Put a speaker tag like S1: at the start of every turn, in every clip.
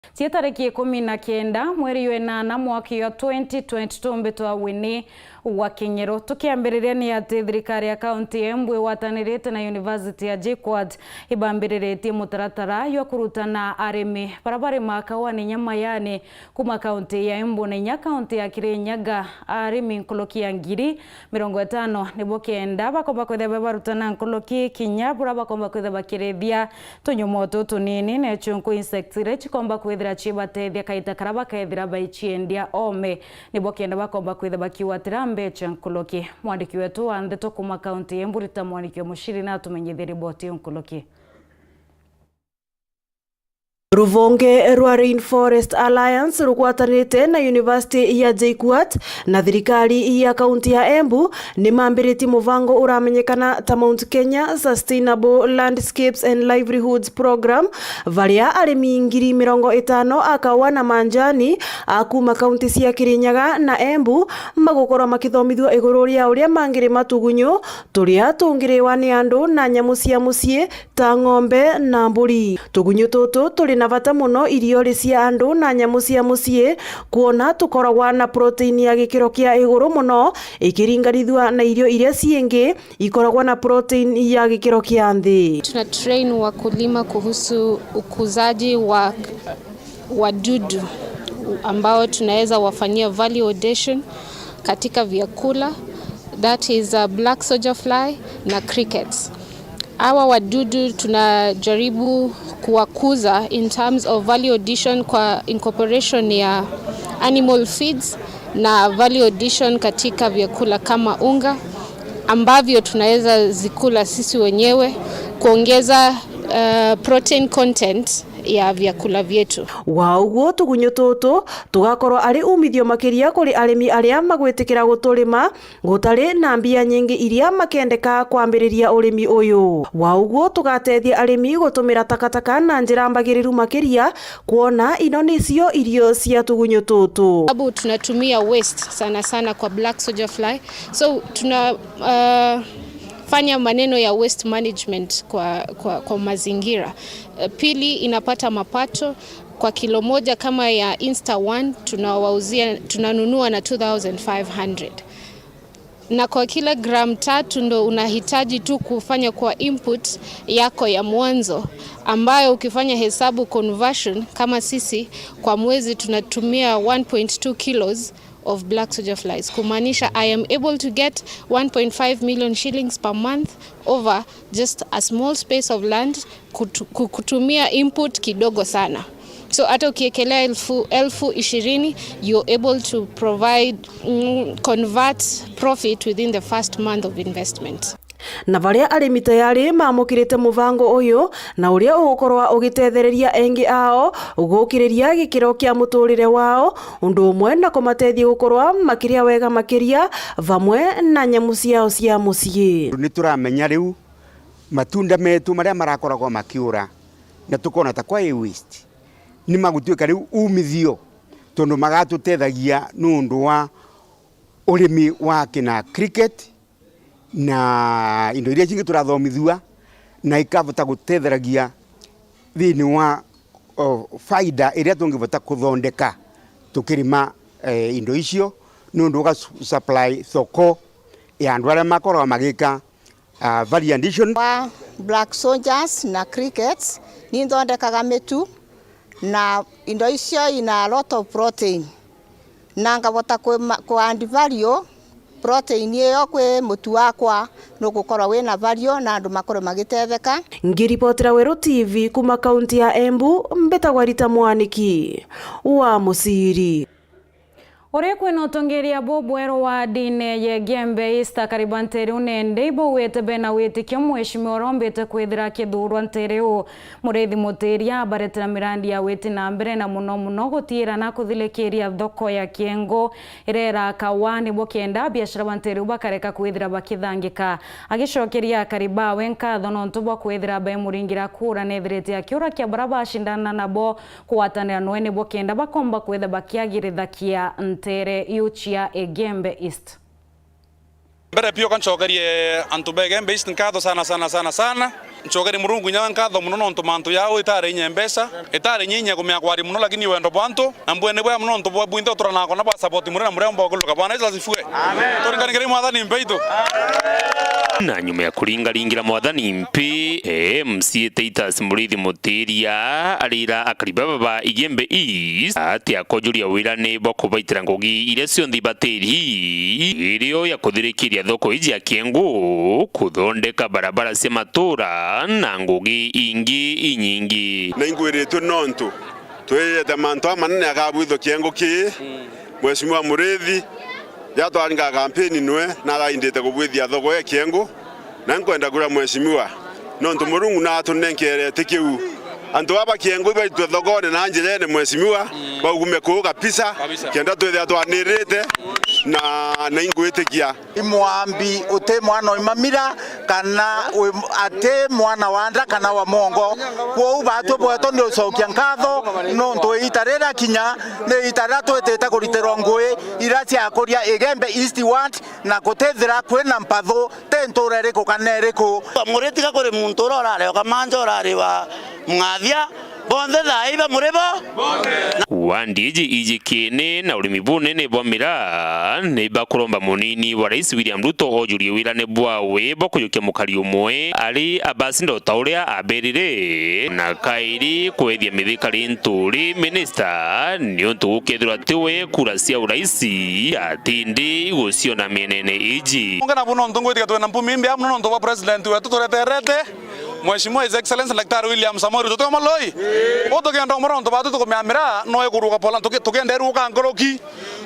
S1: Cia tariki 19 mweri wenana mwaka wa 2022 mbeto wa wini wa Kinyero tukiambiriria ni ati thirikari ya kaunti ya Embu iwatanirite na University ya JKUAT ibambiriretie mutaratara yo kurutana arimi barabara makawa ni nyama yani kuma kaunti ya Embu na nya kaunti ya Kirinyaga arimi nkoloki ya ngiri 50 nibo kenda bakomba kwetheba barutana nkoloki kinyabura bakomba kwetheba kirethia tunyomoto tunini na chunku insectire chikomba kwethira chibatethia kaita karaba kaethira baichiendia ome nibo kenda bakomba kwetheba kiwatira mbecha nkoloki. Mwandiki wetu wa Ndeto kuma kaunti ya Embu Rita Mwaniki Mushiri na tumenyithia riboti nkoloki.
S2: Ruvonge rwa Rainforest Alliance rugwatanite na University ya JKUAT na thirikari ya kaunti ya Embu ni mambiriti muvango uramenyekana ta Mount Kenya Sustainable Landscapes and Livelihoods Program varia arimi ngiri 50 akawa na manjani akuma kaunti cia Kirinyaga na Embu magukora makithomithwa iguru ria uria mangiri matugunyo turia tungiriwa ni andu na nyamu cia mucie ta ng'ombe na mburi. Tugunyo tutu turi na bata muno irio cia andu na nyamu cia mucie kuona tukoragwa na protein ya gikiro kia iguru muno ikiringanithwa na irio iria ciengi ikoragwa na protein ya gikiro kia nthi.
S3: Tuna train wakulima kuhusu ukuzaji wa wadudu ambao tunaweza wafanyia value addition katika vyakula, that is black soldier fly na crickets. Hawa wadudu tunajaribu kuwakuza in terms of value addition kwa incorporation ya animal feeds na value addition katika vyakula kama unga ambavyo tunaweza zikula sisi wenyewe kuongeza protein content ya vyakula vyetu.
S2: Wauguo tugunyo tutu tugakorwo ari umithio makiria kuri arimi aria magwitikira guturima gutari na mbia nyingi iria makendeka kwambiriria urimi uyu. Wauguo tugatethia arimi gutumira takataka na njira mbagiriru makiria kuona ino nicio irio cia tugunyo tutu.
S3: Sababu tunatumia waste sana sana kwa black soldier fly, so tuna fanya maneno ya waste management kwa mazingira. Pili, inapata mapato kwa kilo moja kama ya Insta1 tunanunua na 2500. Na kwa kila gram 3 ndo unahitaji tu kufanya kwa input yako ya mwanzo ambayo ukifanya hesabu conversion kama sisi kwa mwezi tunatumia 1.2 kilos of black soldier flies. Kumaanisha I am able to get 1.5 million shillings per month over just a small space of land kutumia input kidogo sana. So hata ukiekelea 20,000 you're able to provide convert profit within the first month of investment.
S2: Na varia arimi tayari mamukirite muvango uyu na uria ugukorwa ugitethereria engi ao ugukiriria gikiro kia muturire wao undu umwe na kumatethia gukorwa makiria wega makiria vamwe na nyamu ciao cia mucie.
S4: Ni turamenya riu matunda metu maria marakoragwa makiura na tukona ta kwa waste ni magutuika riu umithio tondu magatutethagia nundu wa urimi wa kina cricket na indo iria cingi turathomithua na ikavota gutetheragia thini wa faida iria tungivota kuthondeka tukirima indo icio nundu ga supply thoko ya andu aria makoragwa magika value addition.
S5: Black soldiers na crickets ni thondekaga mitu na indo icio ina a lot of protein na ngavota ku add value protein iyo kwe mutu wakwa nugukorwa wina value na andu makorwo magitetheka.
S2: Ngiripotera Weru TV kuma kaunti ya Embu mbetagwa Rita Mwaniki wa Musiri.
S1: Ore kwina utongeria bobwero wa dine ye Gembe East karibanteri unende ibo wete bena witikio mheshimiwa rombete kwithira kithurwa ntereo murethi muteria baretera mirandi ya wete na mbere na muno gutira na kuthilekeria thoko ya Kiengo irera kawani bokenda biashara banteri bakareka kwithira bakithangika agicokeria kariba wenka thono ntubwa kwithira ba muringira kura nethirete akiura kia baraba shindana nabo kuwatanira noene bokenda bakomba kwitha bakiagirithakia tere yuchia e Gembe East.
S6: Mbere pio kanchokerie antu be Gembe East nkatho sana ncogeri murungu nyankatho muno nontu mantu yao itare nyembesa itare nyinya kumya kwari muno lakini wendo bwantu na mbwene bwa muno nontu bwa bwinto turana kona ba support muri na murembo kuluka bwana iza zifue turinganigeri mwathani mpeito
S7: na nyuma ya kuringaringira mwathani mpi MC Titus Murithi Mutiria arira akariba baba Igembe East ati akojuria wira ni boko baitira ngugi ile cionthi bateri irio ya kuthirikiria thoko iji ya Kiengu kuthondeka barabara cia matura na ngugi ingi inyingi
S8: na ingwiritwe nontu twiyete mantu amanene akabwitho Kiengu ki Mheshimiwa Murithi yatwaringa kampeni nwe na gaindite kubwithia thoko ya Kiengu na nkwenda kura Mheshimiwa nontu murungu na atunenkerete kiu antu aba Kiengu baitwe thogone na njirene Mheshimiwa baugume ku kabisa kenda twithia twanirite na ingwitikia
S9: imwambi ute mwana imamira kana ate mwana wanda kana wa mongo kwo batwe bweto ni ucokia nkatho nontu itarera kinya ne itara twetete kuriterwa ngui irati akoria Igembe East Ward na kutethira kwena mpatho tenturere ko kanereko
S10: Murithi ka kuri muntu urare kamanja urare wa mwathia bonde thaiba muribo
S7: wandiji ijikene na urimi bunene bwamira ne bakuromba munini wa Rais William Ruto ojurie wira ne bwawe bokuyukia mukari umwe ari abasindo tauria aberire na kairi kwethia mithikari nturi minister ni untu ukethira tiwe kura cia uraisi atindi guciona mienene iji
S6: ngana buno ntungwitika twena mpumimbi amuno ntwa president wetu tureterete Mheshimiwa His Excellency Daktari William Samoei Ruto tumaloi otogenda muronto batu tukumyamira no ekuruka pola tugenda eruka ngoroki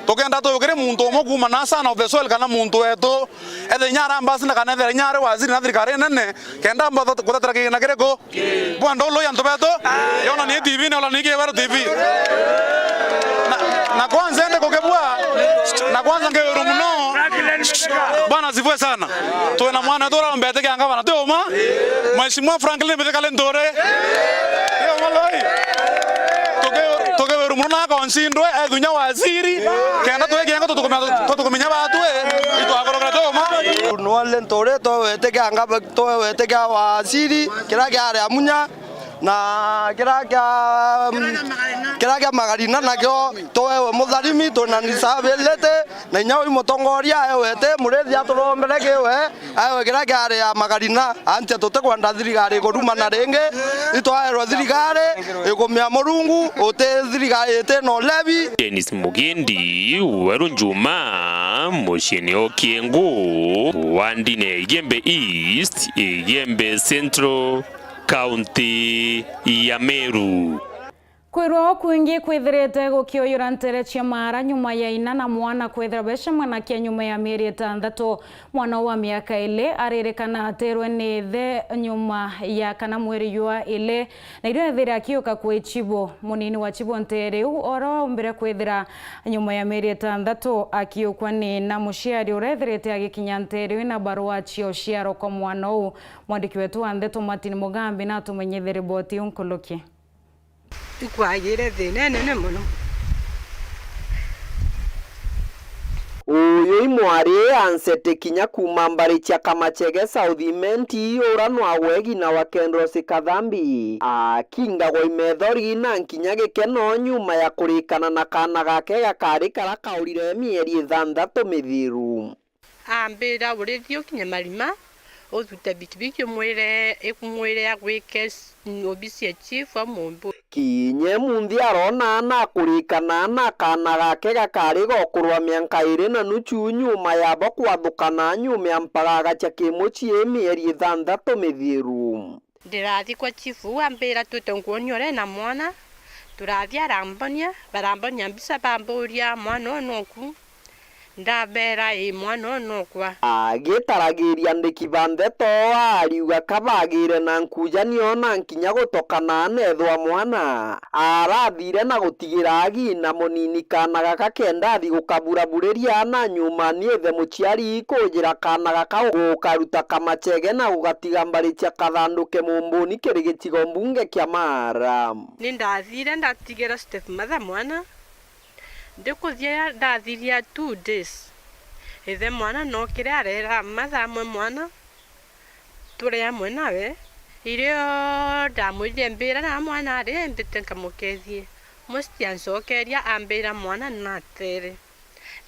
S6: tugenda tuyukire muntu omuguma na sana of the soil kana muntu wetu ethe nyara ambassador kana ethe nyara waziri na thirikari nene kenda mbo kutatara kina kireko bwando lo yanto beto yona ni TV ne ola ni kebara TV na kwanza ende kokebwa na kwanza ngero muno bana zivwe sana tuena mwana dora mbete kanga bana toma Mheshimiwa Franklin mbete kalendore yo maloi toke muno na konsindwe edunya waziri kenda tuwe kenga tutukumenya batu itu akoroka toma
S10: no lentore to wete kanga to wete ka waziri kira kya amunya na kira magarina nakyo towe mutharimi tonanisabelete na nyao imutongoria ewete Murithi aturombere kiwe ayo kira ya magarina ante tutekwenda thirikari kuruma na ringi itwaerwa thirikari ikumia murungu ute thirikari ite no levi
S7: Dennis Mugendi Weru Njuma mushini o Kiengu wandine Igembe East Igembe Central County ya Meru
S1: kwirwo kwingi kwithirite gukioyura ntere cia mara nyuma ya ina na mwana kwithira besha mwana kia nyuma ya mieri 6 mwana wa miaka 2 aririkana aterwe ni the nyuma ya kana mweri yua 2 na irio thira akioka kwe Chibo munini wa Chibo ntere oro mbere kwithira nyuma ya mieri 6 akiokwa ni na mushiari urethirite agikinya ntere na barua cio ciaro kwa mwana u mwandiki wetu wa Ndeto Martin Mugambi na tumenyethe riboti unkuluki
S11: tukwagire thina nene muno
S12: uyu imwari ansete kinya kuma mbari cia Kamachege Southimenti uranwa wegi na wakendro sikathambi akingagwo imethori na nkinya gikeno nyuma ya kurikana na kana gake gakari kara kaurire mieri 6 mithiru
S11: ambira urithio kinya marima othute bitibiki mwire agwike obisi ya chief amombo
S12: kinye munthi arona na kurikana na kana gake gakari gokurwa mianka 2 na nuchu nyuma ya bokwathukana nyuma ya mparaga cha kimuchi mieri 6 mithiru
S11: ndirathi kwa chief ambira tutongonyore na mwana turathi barambonia mbisa bamburia mwana noku ndabera mwana nokwa
S12: agitaragiria ndikibande to ariuga kabagire na nkujanio na nkinya gutokana nethwa mwana arathire na gutigira agina munini kana gaka kenda thi gukaburabureria na nyuma niethe muciari kujira kana gaka gukaruta Kamachege na gugatiga mbari cia kathanduke mumbuni kiri gicigo mbunge kia Mara
S11: nindathire ndatigira Steph Matha mwana ndikuthia ndathiria 2 days ethe mwana no kire arera matha amwe mwana turi amwe nawe irio ndamwire mbira na mwana ari mbite nkamukethie musti ancokeria ambira mwana natere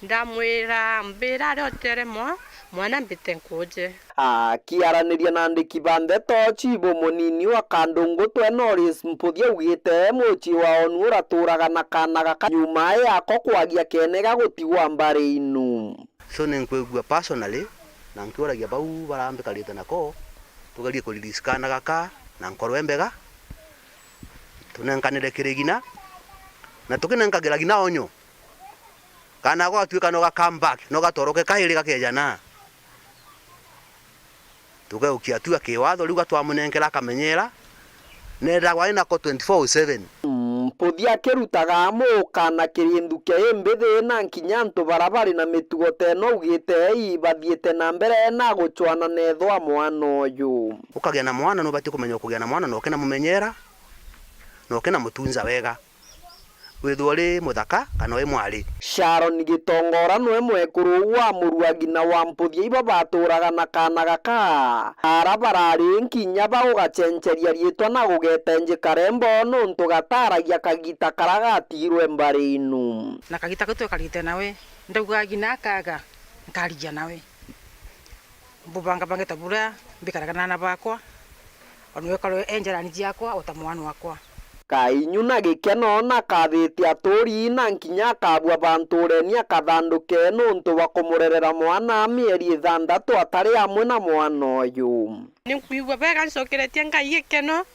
S11: ndamwira mbira ari oteremo mwana mbite nkuje
S12: akiaraniria na andiki ba ndeto Chibo munini wa Kandungu twe Norris Mputhia ugite muci wa onu uraturaga na kana gaka nyuma yako kwagia kenega gutigwa mbari inu.
S13: So ninkwigua personally na nkiuragia bau barambikarite nako tugarie kuririskana gaka na nkorwe mbega tunenkanire kirigina na tukinenkagira gina onyo kana gwatuika no ga come back no gatoroke kahiri gakejana tugeukia tu akiwatho riu gatwamunenkera kamenyera nenda gwa ina ko 24/7
S12: Mputhia kirutaga mukana kirindu ke imbithi na nkinyanto barabari na mitugo teno ugite ibathiete na mbere na guchwana nethwa mwana uyu
S13: ukagia na mwana no bati kumenya kugia na mwana no kena mumenyera no kena mutunza wega withwo ri muthaka kana we mwari.
S12: Sharon Gitongora nwe mwekuru wa muruagina wa Mputhia iba baturaga na kana gaka arabarari nkinya bagugachencheria rietwa na gugetenje karembo nuntu gataragia kagita karagatirwe mbari inu
S14: na kagita gutwe karite nawe ndauga gina kaga nkaria nawe bubanga bangeta bura mbikaraga na bakwa onwe karo enjerani yakwa otamwana wakwa
S12: kainyu na gikeno na kathiti aturi na nkinya kabwa banturenia kathanduke nuntu bakumurerera mwana mieri 6 atari amwe na mwana uyu
S11: ninkuigua bega ncokeretie Ngai gikeno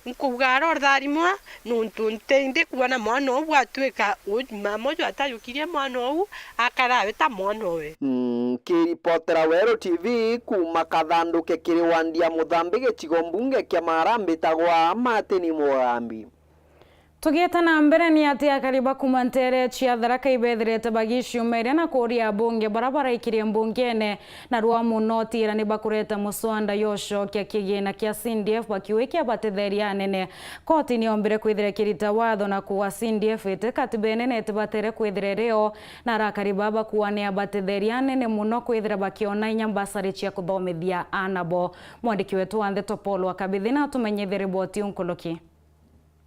S11: nkuga rortharimwa nuntu nteinde kuona mwana uyu atuika mama uyu atayukirie mwana uyu akarawe ta mwana uyu
S12: kiripotera Wero TV kuma kathanduke kiriwandia Muthambi gicigo mbunge kia Marambi tagwa Martin Mugambi.
S1: Tugieta na mbere ni ati akariba kumantere chia Tharaka ibethirete bagishu mere na kuria bunge barabara ikirie mbungene na rwa munoti ni bakureta muswanda yosho kia kigina kia CDF bakiwekia batetheria nene koti ni ombere kwithire kirita watho na kuwa CDF ite katibene ne tibatere kwithire reo na rakariba bakuania batetheria nene muno kwithira bakiona inyambasari chia kuthomithia anabo. Mwandiki wetu wa Ndeto Paul wakabithina tumenyethe riboti unkoloki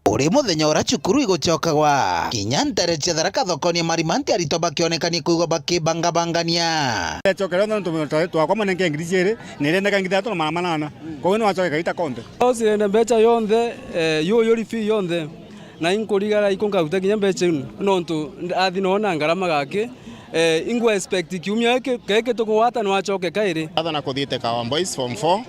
S15: uri muthenya ura cukuru igucokagwa kinya ntereche Tharaka thokoni marimanti arito bakionekanie kuigwa bakibangabangania
S16: ecokera nontu twakwa manenge ingiriciri nirenda ngithatu na manana kowe no wacoke kaita konde
S17: osirende mbeca yonthe yuri fi yonthe na inkurigara ikunkaruta kinya mbeca nontu athi nona ngarama gake ingwa expect kiumia keke tukuwata no wacoke kairi
S16: athana kuthite Kawa Boys form 4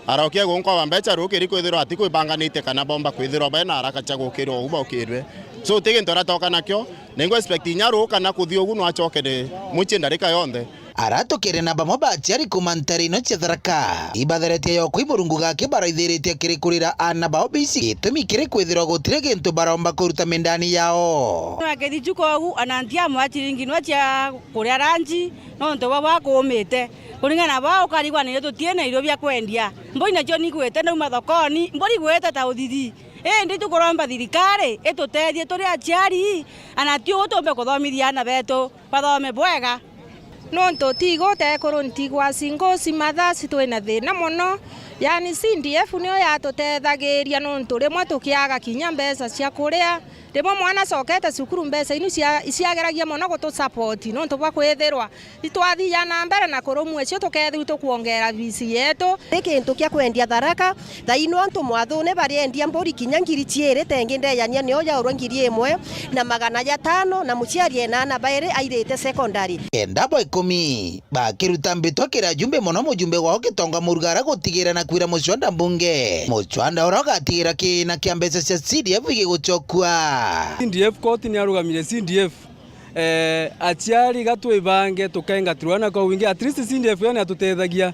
S16: arokia gunkwa bambeca rukiri kwithirwo ati kwibanganite kana bomba kwithirwo bena araka cha gukirwo uba ukirwe so tiginto ratoka nakyo ningo expect nyaru kana kuthi ugu no acokere muchi ndarika yonthe
S15: aratukire na bamo baciari kumantari no cia Tharaka ibatheretie yo kwiburungu gake baraithiritie kirikurira ana bao bisi gitumi kiri kwithirwo gutire gintu baromba kuruta mindani yao
S18: agethi jukogu anantia mwachiringi no cia kuria ranji no ndo baba kumite kuringana bao karigwa ni tutiene irio bya kwendia mboi na joni gwete na mathokoni mbori gwete ta uthidi ndi tukoromba thirikari itutethie turi aciari anatio utombe kuthomithia ana betu bathome bwega
S19: nonto tigo tekoro ntigwa singo simathasi twina thina muno yani CDF niyo yatutethagiria nonto rimwe tukiaga kinya mbeca cia kuria rimwe mwana cokete cukuru mbeca inu ciageragia muno gutu support nonto bwa kwithirwa itwathia na mbere na kurumwe cio tukethiru tukuongera visi yetu
S20: ikintu kia kwendia Tharaka thaino antu mwathune bariendia mburi kinya ngiri ciiri tengi ndeyania niyo yaurwa ngiri 1 na 500 na muciari enana baire airite secondary
S15: endabo 10 bakiruta mbitwa kira jumbe muno mujumbe wao Gitonga Murugara gutigira na kwira mucwanda mbunge mucwanda uragatigera kina kia mbeca cia CDF igigucokua
S17: CDF koti ni arugamire CDF aciari gatwibange tukengatirwa na kwa wingi at least CDF yana atutethagia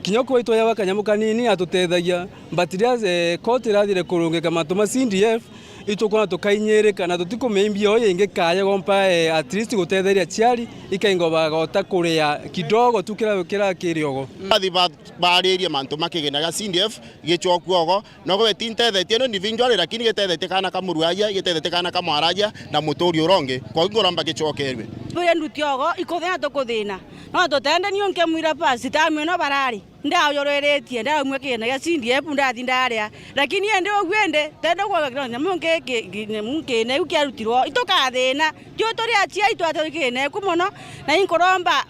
S17: kinyoko itwa ya kanyamu kanini atutethagia batiria koti rathire kurungika matuma CDF itukona tukainyereka na tutikumimbia oye ingekaya gompa at least gutetheria aciari ikaingo bagota kuria kidogo tukira kiriogo
S16: athi bariria mantu makigenaga CDF gichokwogo no gwetintethetie no individual lakini gitethetie kana kamuruaja gitethetie kana kamwaraja na muturi uronge kwa ngoramba gichokerwe
S18: bwe ndutiogo ikothena tukuthina no tutende ni onke mwira pasi tamwe no barari ndayorweretie ndaumwe kene ya CDF ndathi ndaria lakini ende ogwende tendo kwa kina munke ne ukiarutirwo itokathina jo tori achia itwate kene kumono na inkoromba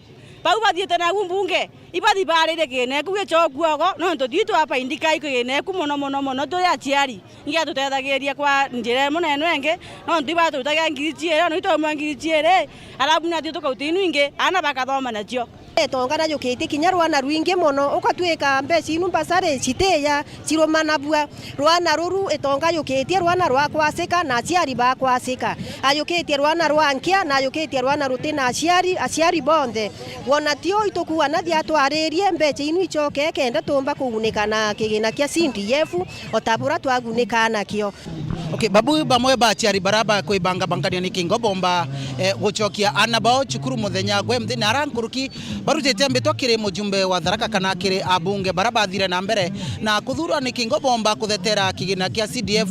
S18: bau bathiete na gumbunge ibathi barire kene kuge choguogo no ntothitu apa indika ikene kumono tori achiari ngia tutethagiria kwa njire munene wenge no ntiba tutaga ngirichiere no itomwa ngirichiere arabu na thito kautinu inge ana bakathoma nacio
S20: tongana yukite kinya rwana rwingi muno ukatwika mbeci inu mbasare citeya cirumanabua rwana ruru itonga yukitie rwana rwa kwasika na aciari ba kwasika ayukitie rwana rwa nkia na ayukitie rwana rutina aciari bonthe wona tio itukua na thia twaririe mbeci inu icoke kenda tumba kugunika na kigina kia CDF otabura twagunika nakio.
S15: Okay, babu bamwe ba aciari baraba kwibanga bangania ni kingo bomba gucokia anabao cukuru muthenya gwe mthina arankuruki barutete mbitwa kiri mujumbe wa Tharaka kana kiri abunge baraba thire na mbere na kuthurwa ni kingo bomba kuthetera kigina kia CDF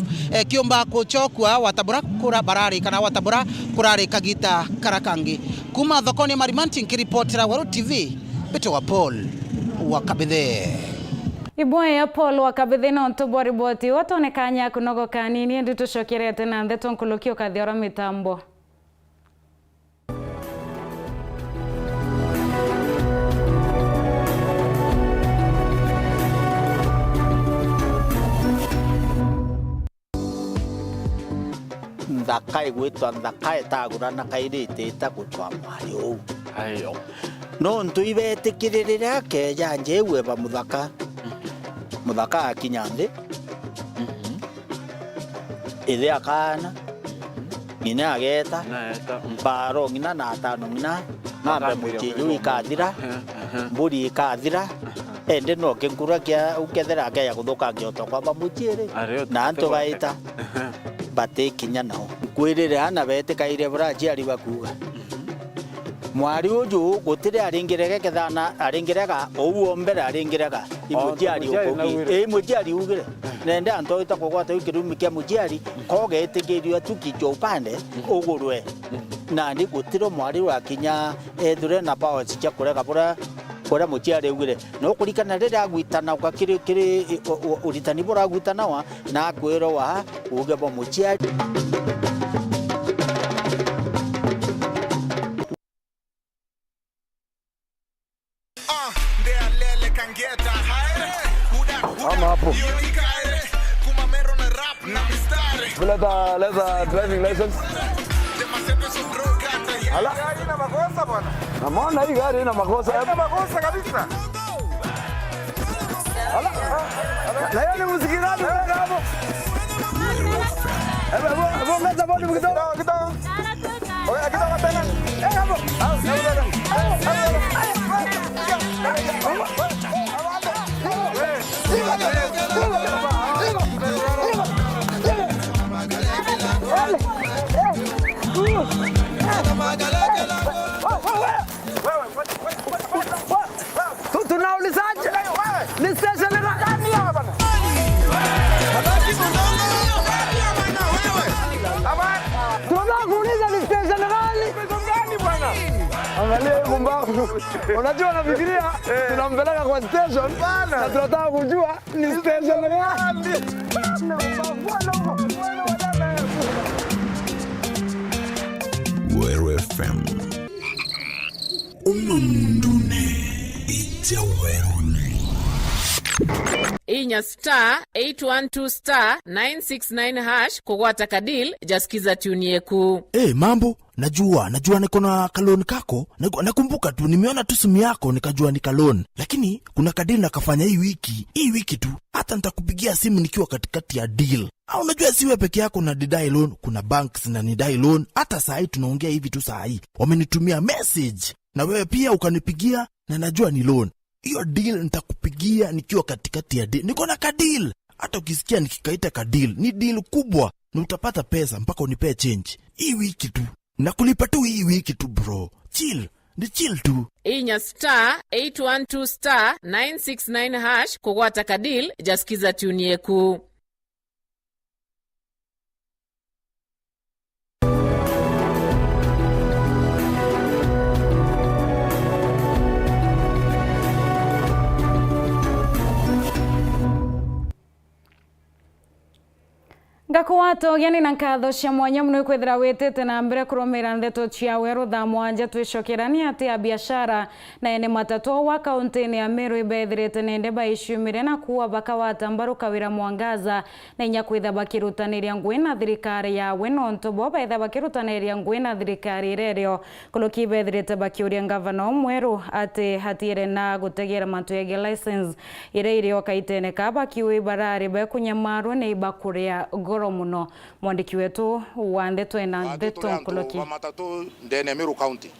S15: kiomba kuchokwa watabura kura barari kana watabura kurari kagita karakangi kuma thokoni Marimanti nkiripotera Waru TV Beto wa Paul wa Kabithe
S1: Ibwe ya Paul wa Kabithe no ntubwa riboti watonekanya kunogo kanini ndi tucokerete na ndeto nkulukio kathiora mitambo.
S9: Ndakai gwitwa ndakai tagurana kairite itagutwa mwari ou ayo no ntuibetikirira keja njewe ba muthaka akinyande ile akana ngina ageta mbaro ngina na atano ngina nambe muchiyu ikathira mburi ikathira ende no kenkura kia ukethera kaya guthuka ngioto kwa bamuchire na antu baita bate kinya nao kwirire ana betikaire braji ari bakuga mwari uju gutire aringirege kethana aringirega ouo mbere aringirega imujiari ukogi imujiari ugire nende anto itakogwata ukirumi kia mujiari koge etigirio tukicho upande ugurwe na ndi gutiro mwari wa kinya ethure na power cia kurega bura kora mujiari ugire no kurikana rira gwitana ukakiri uritani bura gwitana wa na kwero wa uge bo mujiari
S21: hapo. Leta driving license. Ala. Ina makosa bwana. Naona hii gari ina makosa. Ina makosa kabisa. Ala. Na yeye ni muzikirani hapo. Hapo meza bodi kidogo. Oya kidogo tena. Hapo. Tunaulizaje? Ni station gani hapa bana? Tunataka kuuliza ni station gani bwana? Angalia hiyo mbavu. Unajua nafikiria tunampeleka kwa station na tunataka kujua ni station gani.
S22: Waru FM. Umundune ija werune.
S23: Inya star 812 star 969 hash kugwata kadil jasikiza tuni yeku.
S22: Mambo, najua niko na kaloni kako. Nakumbuka tu nimeona tu simu yako nikajua ni kaloni. Lakini kuna kadil nakafanya hii wiki tu. Hata nitakupigia simu nikiwa katikati ya deal. Unajua siwe peke yako na didai loan, kuna banks na nidai loan. Hata saa hii tunaongea hivi tu saa hii. Wamenitumia message na wewe pia ukanipigia na najua ni loan. Hiyo deal nitakupigia nikiwa katikati ya deal. Niko na kadil. Hata ukisikia nikikaita kadil, ni deal kubwa na utapata pesa mpaka unipe change. Hii wiki tu. Nakulipa tu hii wiki tu bro. Chill. Ni chill tu.
S23: Inya star 812 star 969 hash kugwata kadil jasikiza tuni yeku.
S1: Ndakwato yani na nkatho cia mwanya muno kwithira witete na mbere kurumira ndeto cia weru thaa mwanja twicokerania ati ya biashara na ene matatu wa kaunti ya Meru ibethirite nende baishumire na kuwa bakawata mbaru kawira mwangaza na inya kwitha bakirutaniria ngui na thirikari ya weno ntobo baitha bakirutaniria ngui na thirikari rerio kuluki ibethirite bakiuria ngavana Mweru ati hatire na gutegera mantu yege license ire okaitene kaba kiwe barari bekunyamaru ne ibakuria goro muno. Mwandiki wetu wa ndeto ena ndeto nkoloki
S3: matatu ndene Meru County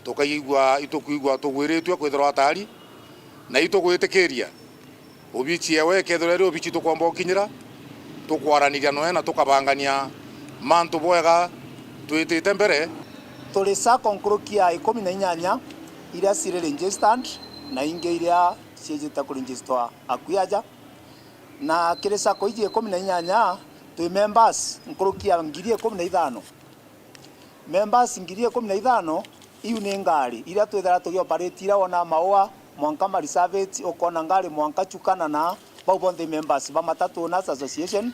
S3: tukaigwa itukuigwa tugwiritwe kwithira atari na itugwitikiria ubichi yewe kethurere ubichi tukomba ukinyira tukwaraniria noe na tukabangania mantu bwega twitite mbere
S9: tuli sako nkorokia 18 iria ciri registered na inge iria ciejeta ku register akuyaja na kire sako iji 18 tu members nkorokia ngiri 15 members ngiri 15 iu ni ngari iria twethera tugioperate ira ona maua mwanka marisavate ukona ngari mwanka chukana na both members ba matatu na association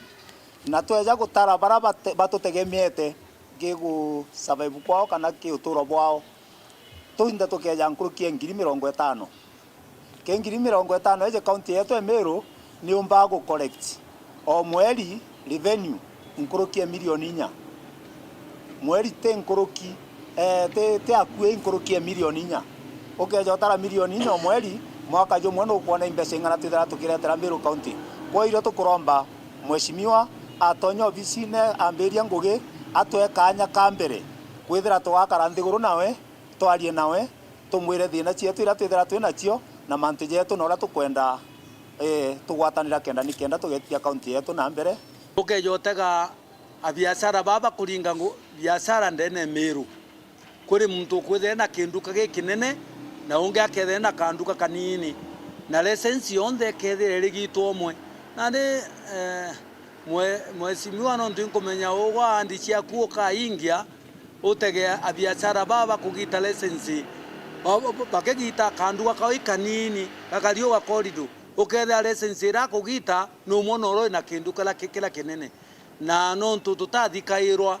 S9: na tweja gutara bara batutegemiete gegu survive kwao kana ki uturo bwao tuinda tukeja nkorokia ngiri 50 ke ngiri 50 eje county yetu ya Meru ni umbago collect o mweri revenue nkorokia milioni 4 mweri te nkoroki te akue nkorokia milioni 4 ukeja utara milioni 4 mweri mwaka jo mwana ukuona imbese ngana twithara tukiretera Meru county kwa iro tukuromba mheshimiwa atonyo obisine amberia ngugi atwe kanya kambere kwithira twakara nthiguru nawe twarie nawe tumwire thina cietu ira twithira twina cio na mantu jetu nora tukwenda tugwatanira kenda ni kenda tugetia county yetu na mbere
S4: ukejotega abiashara baba kuringa biashara ndene Meru kuri muntu kwithira na kinduka gikinene na unge akethira na kanduka kanini na license yonde kethira rigitwo mwe na ndi mheshimiwa no nkumenya uwa andi cia kuoka ingia utege abiashara baba kugita license bakegita kanduka kawi kanini kakario wa corridor ukethira license ra kugita no monoro na kinduka la kikila kinene na no tutathikairwa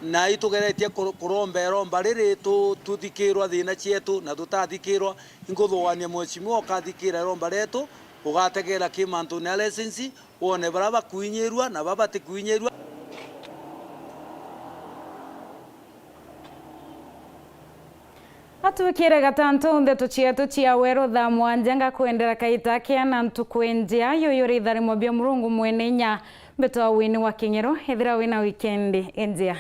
S4: na itugeretie kurombero mbariri tuthikirwa thina cietu na tutathikirwa inguthuania mheshimiwa kathikira romba retu ugategera kimantu na license wone baraba kuinyirwa na baba tikuinyirwa
S1: Atuikire gatanto ndeto cietu cia weru thaa mwanja ngakwendera kaita kiana ntukwenjia yoyori ithari mwambia murungu mwenenya mbeto wini wa Kinyero ithira wina weekend enjia.